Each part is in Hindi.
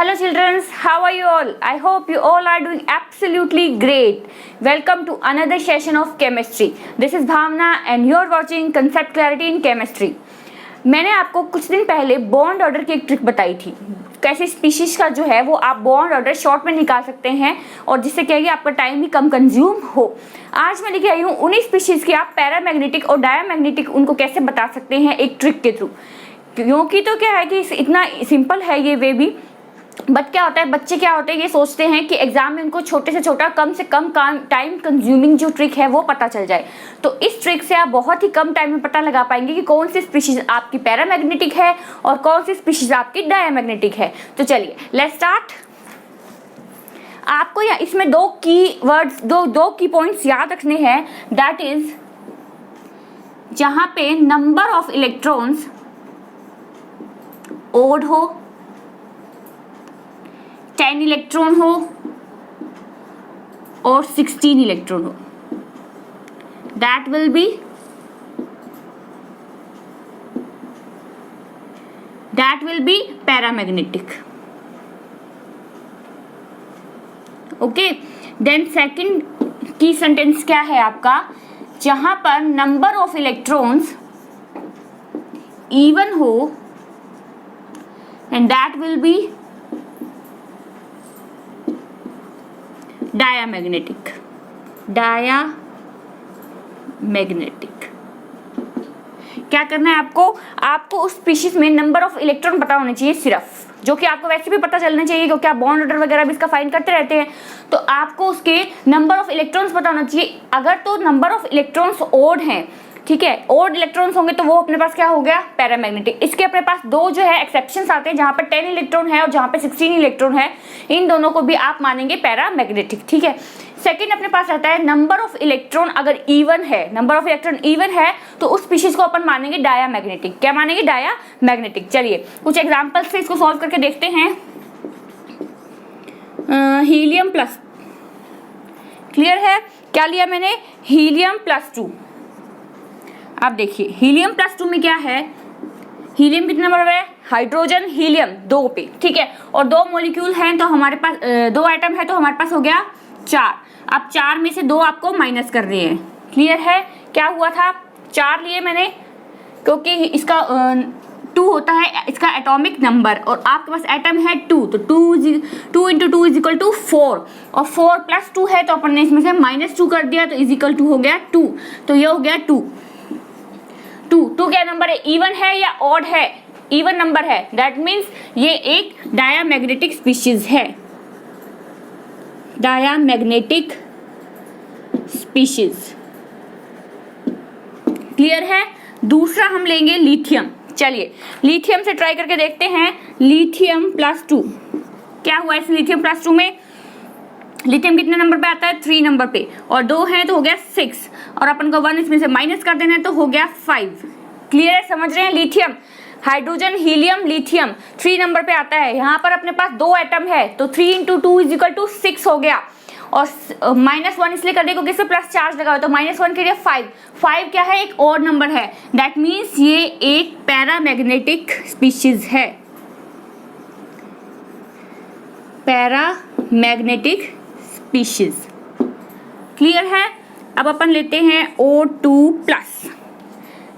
Hello children, how are you all? I hope you all are doing absolutely great. Welcome to another session of chemistry. This is Bhavna and you are watching Concept Clarity in Chemistry. मैंने आपको कुछ दिन पहले बॉन्ड ऑर्डर की एक ट्रिक बताई थी, कैसे स्पीशीज का जो है वो आप बॉन्ड ऑर्डर शॉर्ट में निकाल सकते हैं और जिससे क्या है आपका टाइम भी कम कंज्यूम हो। आज मैं लेके आई हूँ उन्हीं स्पीशीज की आप पैरामैग्नेटिक और डायमैग्नेटिक उनको कैसे बता सकते हैं एक ट्रिक के थ्रू। क्योंकि तो क्या है कि इतना सिंपल है ये वे भी, बट क्या होता है बच्चे क्या होते हैं ये सोचते हैं कि एग्जाम में उनको छोटे से छोटा कम से कम टाइम कंज्यूमिंग जो ट्रिक है वो पता चल जाए। तो इस ट्रिक से आप बहुत ही कम टाइम में पता लगा पाएंगे कि कौन सी स्पीशीज आपकी पैरामैग्नेटिक है और कौन सी स्पीशीज आपकी डायमैग्नेटिक है। तो चलिए लेट्स स्टार्ट। आपको या इसमें दो की वर्ड्स दो की पॉइंट्स याद रखने हैं, दैट इज जहां पे नंबर ऑफ इलेक्ट्रॉन्स ओड हो, 10 इलेक्ट्रॉन हो और 16 इलेक्ट्रॉन हो, that will be paramagnetic. Okay, then second की सेंटेंस क्या है आपका, जहां पर नंबर ऑफ इलेक्ट्रॉन्स इवन हो and that will be diamagnetic. क्या करना है आपको उस स्पीशीज में नंबर ऑफ इलेक्ट्रॉन पता होने चाहिए सिर्फ, जो कि आपको वैसे भी पता चलना चाहिए क्योंकि आप बॉन्ड ऑर्डर वगैरह भी इसका फाइंड करते रहते हैं। तो आपको उसके नंबर ऑफ इलेक्ट्रॉन्स पता होना चाहिए। अगर तो नंबर ऑफ इलेक्ट्रॉन्स ओड हैं, ठीक है, ओड इलेक्ट्रॉन्स होंगे तो वो अपने पास क्या हो गया, पैरामैग्नेटिक। इसके अपने पास दो जो है एक्सेप्शंस आते हैं, जहां पर 10 इलेक्ट्रॉन है और जहां पे 16 इलेक्ट्रॉन है, इन दोनों को भी आप मानेंगे पैरामैग्नेटिक। ठीक है, सेकंड अपने पास आता है नंबर ऑफ इलेक्ट्रॉन अगर इवन है, नंबर ऑफ इलेक्ट्रॉन इवन है तो उस स्पीशीज को अपन मानेंगे डायामैग्नेटिक। क्या मानेंगे, डायामैग्नेटिक। चलिए कुछ एग्जांपल से इसको सॉल्व करके देखते हैं। हीलियम प्लस, क्लियर है, क्या लिया मैंने, हीलियम प्लस 2। आप देखिए हीलियम प्लस 2 में क्या है, हीलियम कितने नंबर पे है, हाइड्रोजन हीलियम 2 पे, ठीक है, और 2 मॉलिक्यूल हैं तो हमारे पास 2 एटम है तो हमारे पास हो गया 4। अब 4 में से 2 आपको माइनस कर रहे हैं, क्लियर है। क्या हुआ था, 4 लिए मैंने क्योंकि इसका 2 होता है इसका एटॉमिक नंबर और आपके पास एटम है 2, तो 2 इंटू 2 इज इक्वल टू 4 और 4 प्लस 2 है तो अपन ने इसमें से -2 कर दिया तो इज इक्वल टू हो गया 2। तो ये हो गया 2 क्या नंबर है, इवन है या ऑड है, इवन नंबर है, दैट मीन्स ये एक डायामैग्नेटिक स्पीशीज है, डायामैग्नेटिक स्पीशीज, क्लियर है। दूसरा हम लेंगे लिथियम। चलिए लिथियम से ट्राई करके देखते हैं, लिथियम प्लस 2 क्या हुआ इस लिथियम प्लस 2 में, लिथियम कितने नंबर पे आता है, 3 नंबर पे, और 2 है तो हो गया 6 और अपन को 1 इसमें से माइनस कर देना है तो हो गया 5। क्लियर है, समझ रहे हैं। Lithium, hydrogen helium lithium 3 number पे आता है, यहाँ पर अपने पास 2 एटम है तो 3 इंटू 2 इज इक्वल टू 6 हो गया और -1 इसलिए कर दिया क्योंकि इससे प्लस चार्ज लगा हुआ तो -1 के लिए 5 क्या है, एक और नंबर है, दैट मीन्स ये एक पैरामैग्नेटिक स्पीशीज है, पैरामैग्नेटिक स्पीशीज, क्लियर है। अब अपन लेते हैं O2+।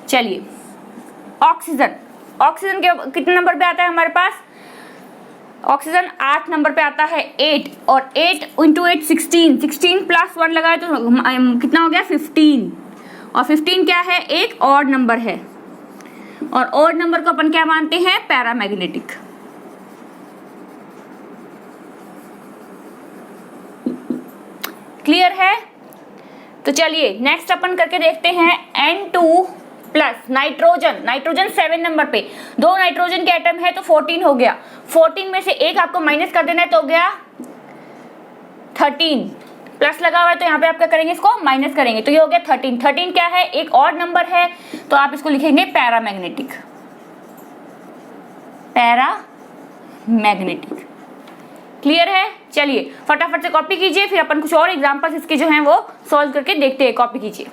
चलिए ऑक्सीजन के कितने नंबर पे आता है हमारे पास, ऑक्सीजन 8 नंबर पे आता है, 8 और 8 इंटू 8 16 प्लस 1 लगाए तो कितना हो गया 15 और 15 क्या है, एक ऑड नंबर है और ऑड नंबर को अपन क्या मानते हैं, पैरामैग्नेटिक। क्लियर है। तो चलिए नेक्स्ट अपन करके देखते हैं N2+। नाइट्रोजन 7 नंबर पे, 2 नाइट्रोजन के एटम है तो 14 हो गया, 14 में से एक आपको माइनस कर देना है तो हो गया 13, प्लस लगा हुआ है तो यहाँ पे आप क्या करेंगे, इसको माइनस करेंगे तो ये हो गया 13 क्या है, एक ऑड नंबर है तो आप इसको लिखेंगे पैरामैग्नेटिक, क्लियर है। चलिए फटाफट से कॉपी कीजिए, फिर अपन कुछ और एग्जांपल्स इसके जो हैं वो सॉल्व करके देखते हैं। कॉपी कीजिए।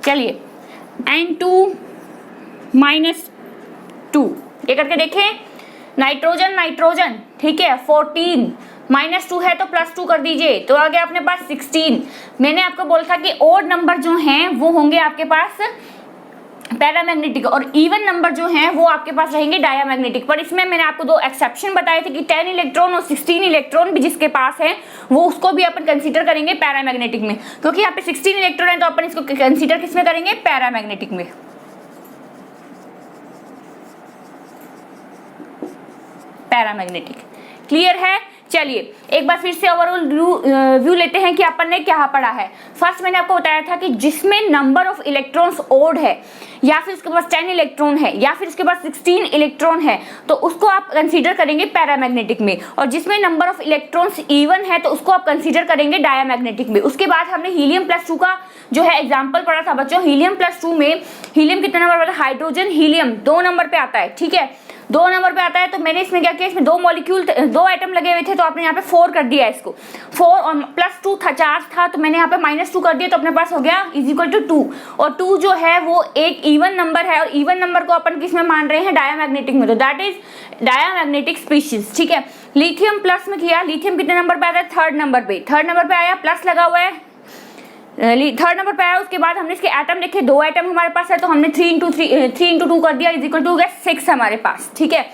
चलिए N2-2 ये करके देखें। नाइट्रोजन नाइट्रोजन, ठीक है, 14 -2 है तो +2 कर दीजिए, तो आ गया अपने पास 16। मैंने आपको बोला था कि ओड नंबर जो हैं वो होंगे आपके पास पैरामैग्नेटिक और इवन नंबर जो हैं वो आपके पास रहेंगे डायामैग्नेटिक। पर इसमें मैंने आपको 2 एक्सेप्शन बताए थे कि 10 इलेक्ट्रॉन और 16 इलेक्ट्रॉन भी जिसके पास है वो उसको भी अपन कंसीडर करेंगे पैरामैग्नेटिक में, क्योंकि यहाँ पे 16 इलेक्ट्रॉन है तो अपन इसको कंसीडर किसमें करेंगे, पैरामैग्नेटिक में। पैरामैग्नेटिक, क्लियर है। चलिए एक बार फिर से ओवरऑल व्यू लेते हैं कि अपन ने क्या पढ़ा है। फर्स्ट मैंने आपको बताया था कि जिसमें नंबर ऑफ इलेक्ट्रॉन्स ओड है या फिर उसके पास 10 इलेक्ट्रॉन है या फिर उसके पास 16 इलेक्ट्रॉन है तो उसको आप कंसीडर करेंगे पैरामैग्नेटिक में, और जिसमें नंबर ऑफ इलेक्ट्रॉन्स इवन है तो उसको आप कंसीडर करेंगे डायामैग्नेटिक में। उसके बाद हमने हीलियम +2 का जो है एग्जाम्पल पढ़ा था बच्चों। हीलियम +2 में हीलियम कितने नंबर पर, हाइड्रोजन हीलियम 2 नंबर पे आता है, ठीक है, 2 नंबर पे आता है। तो मैंने इसमें क्या किया, इसमें 2 मॉलिक्यूल 2 एटम लगे हुए थे तो आपने यहाँ पे 4 कर दिया इसको, 4 और +2 था, चार्ज था तो मैंने यहाँ पे -2 कर दिया तो अपने पास हो गया =2। और 2 जो है वो एक इवन नंबर है और इवन नंबर को अपन किस में मान रहे हैं, डायामैग्नेटिक में, तो दैट इज डायामैग्नेटिक स्पीशीज, ठीक है। लिथियम प्लस में किया, लिथियम कितने नंबर पे आता है, 3rd नंबर पे, 3rd नंबर पे आया, प्लस लगा हुआ है, 3rd नंबर पे आया। उसके बाद हमने इसके एटम देखे, 2 एटम हमारे पास है तो हमने 3 × 2 कर दिया = 6 हमारे पास, ठीक है।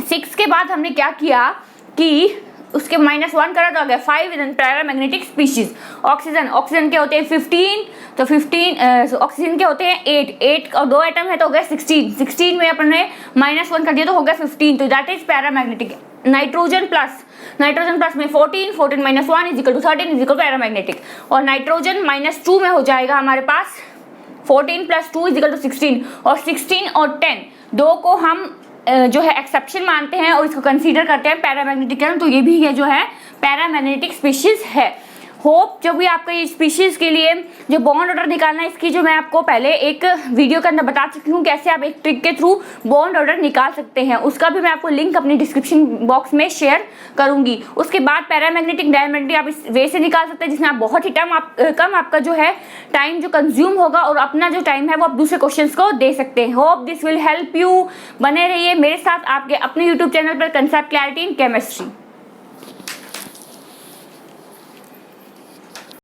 6 के बाद हमने क्या किया कि उसके -1 करा तो आ गया 5 पैरामैग्नेटिक स्पीशीज। ऑक्सीजन, ऑक्सीजन के होते हैं 15, तो 15 ऑक्सीजन के होते हैं 8 और 2 एटम है तो हो गया 16 में अपन ने -1 कर दिया तो हो गया 15, तो that is paramagnetic. Nitrogen plus में 14 -1 = 13 पैरामैग्नेटिक, और नाइट्रोजन -2 में हो जाएगा हमारे पास 14 + 2 = 16, और 16 और 10 दो को हम जो है एक्सेप्शन मानते हैं और इसको कंसीडर करते हैं पैरामैग्नेटिक, तो ये भी है जो है पैरामैग्नेटिक स्पीशीज है। होप जो भी आपका ये स्पीशीज के लिए जो बॉन्ड ऑर्डर निकालना है इसकी जो मैं आपको पहले एक वीडियो के अंदर बता चुकी हूँ कैसे आप एक ट्रिक के थ्रू बॉन्ड ऑर्डर निकाल सकते हैं, उसका भी मैं आपको लिंक अपनी डिस्क्रिप्शन बॉक्स में शेयर करूंगी। उसके बाद पैरामैग्नेटिक डायमैग्नेटिक आप इस वे से निकाल सकते हैं जिसमें आप बहुत ही कम आपका जो है टाइम जो कंज्यूम होगा और अपना जो टाइम है वो आप दूसरे क्वेश्चन को दे सकते हैं। Hope this will help you. बने रहिए मेरे साथ आपके अपने यूट्यूब चैनल पर कंसेप्ट क्लैरिटी इन केमिस्ट्री।